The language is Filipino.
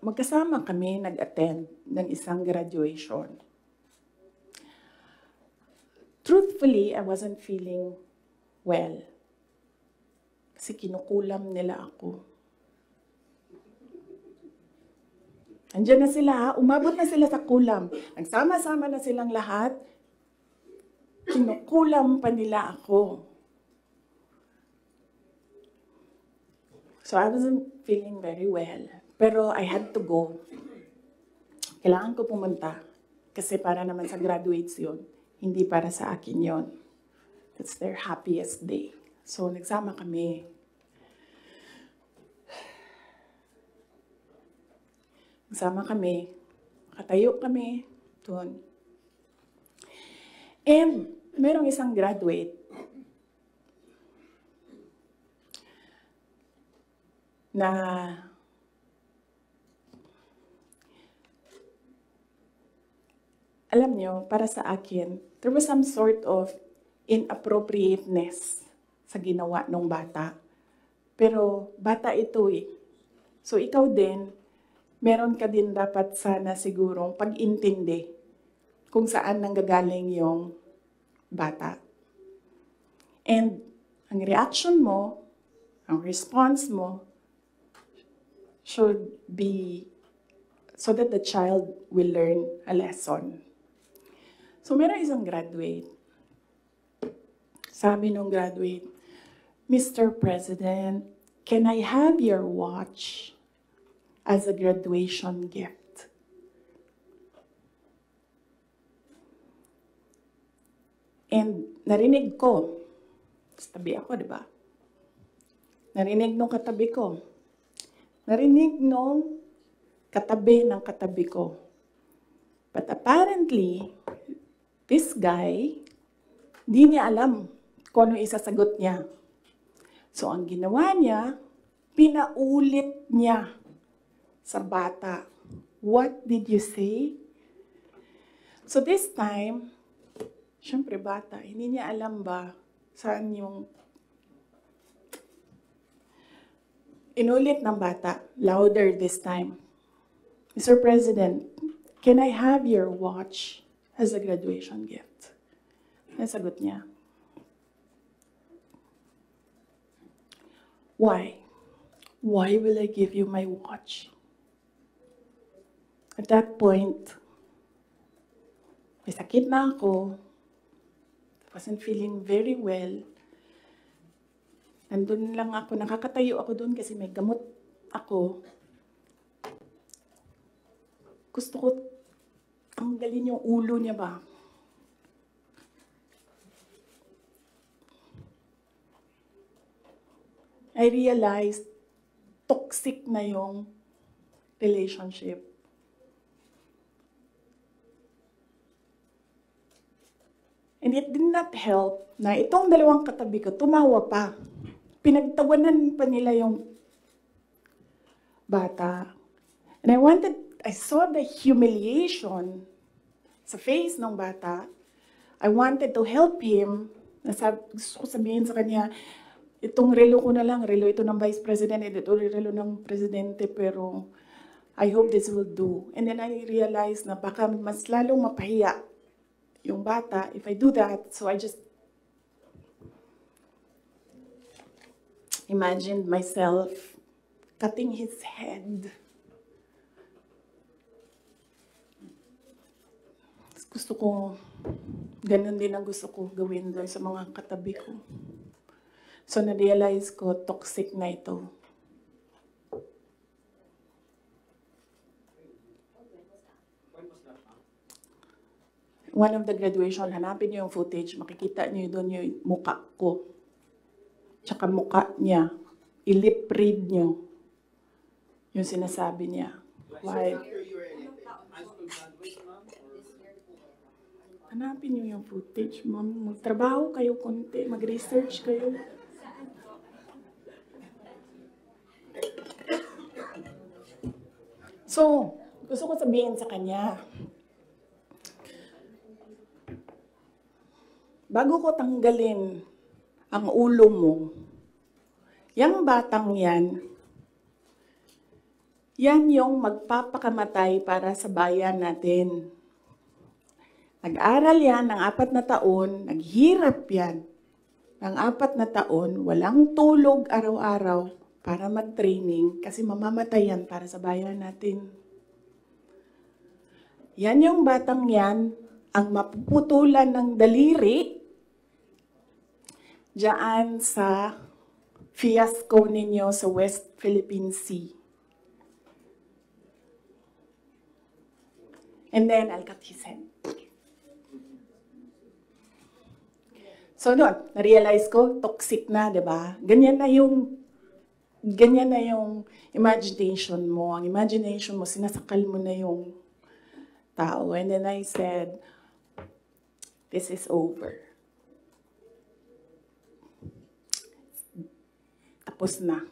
magkasama kami nag-attend ng isang graduation. Truthfully, I wasn't feeling well. Kasi kinukulam nila ako. Andiyan na sila, umabot na sila sa kulam. Nagsama-sama na silang lahat. Kinukulam pa nila ako. So I wasn't feeling very well. Pero I had to go. Kailangan ko pumunta. Kasi para naman sa graduates yun. Hindi para sa akin yun. That's their happiest day. So nagsama kami. Nagsama kami. Nakatayo kami doon. And merong isang graduate na alam nyo, para sa akin, there was some sort of inappropriateness sa ginawa ng bata. Pero bata ito eh. So ikaw din, meron ka din dapat sana sigurong pag-intindi kung saan nanggagaling yung bata. And ang reaction mo, ang response mo, should be so that the child will learn a lesson. So meron isang graduate. Sabi nung graduate, Mr. President, can I have your watch as a graduation gift? And narinig ko, tabi ako, di ba? Narinig nung katabi ko. Narinig nung katabi ng katabi ko. But apparently, this guy, di niya alam kung ano isasagot niya. So ang ginawa niya, pinaulit niya sa bata. What did you say? So this time, syempre bata, hindi niya alam ba saan yung inulit ng bata, louder this time. Mr. President, can I have your watch as a graduation gift? Nasagot niya. Why? Why will I give you my watch? At that point, may sakit na ako. Wasn't feeling very well. Nandun lang ako, nakakatayo ako doon kasi may gamot ako. Gusto ko tanggalin yung ulo niya ba? I realized toxic na yung relationship. And it did not help na itong dalawang katabi ko, tumawa pa. Pinagtawanan pa nila yung bata. And I saw the humiliation sa face ng bata. I wanted to help him. Gusto ko sabihin sa kanya, itong relo ko na lang, relo ito ng Vice President, ito relo ng Presidente, pero I hope this will do. And then I realized na baka mas lalong mapahiya yung bata if I do that. So I just imagined myself cutting his head. Gusto ko, ganun din ang gusto ko gawin doon sa mga katabi ko. So na-realize ko, toxic na ito. One of the graduation, hanapin niyo yung footage, makikita niyo doon yung mukha ko. Tsaka mukha niya. I-lip read niyo yung sinasabi niya. Why? Hanapin niyo yung footage, ma'am. Magtrabaho kayo konti, mag-research kayo. So, gusto ko sabihin sa kanya, bago ko tanggalin ang ulo mo, yung batang yan, Yan yung magpapakamatay para sa bayan natin. Nag-aral yan ng 4 na taon, naghirap yan ng 4 na taon, walang tulog araw-araw para mag-training kasi mamamatay yan para sa bayan natin. Yan yung batang yan, ang mapuputulan ng daliri diyan sa fiasco ninyo sa West Philippine Sea. And then, I'll cut his head. So doon, na-realize ko, toxic na, di ba? Ganyan na yung imagination mo. Ang imagination mo, sinasakal mo na yung tao. And then I said, this is over. Tapos na.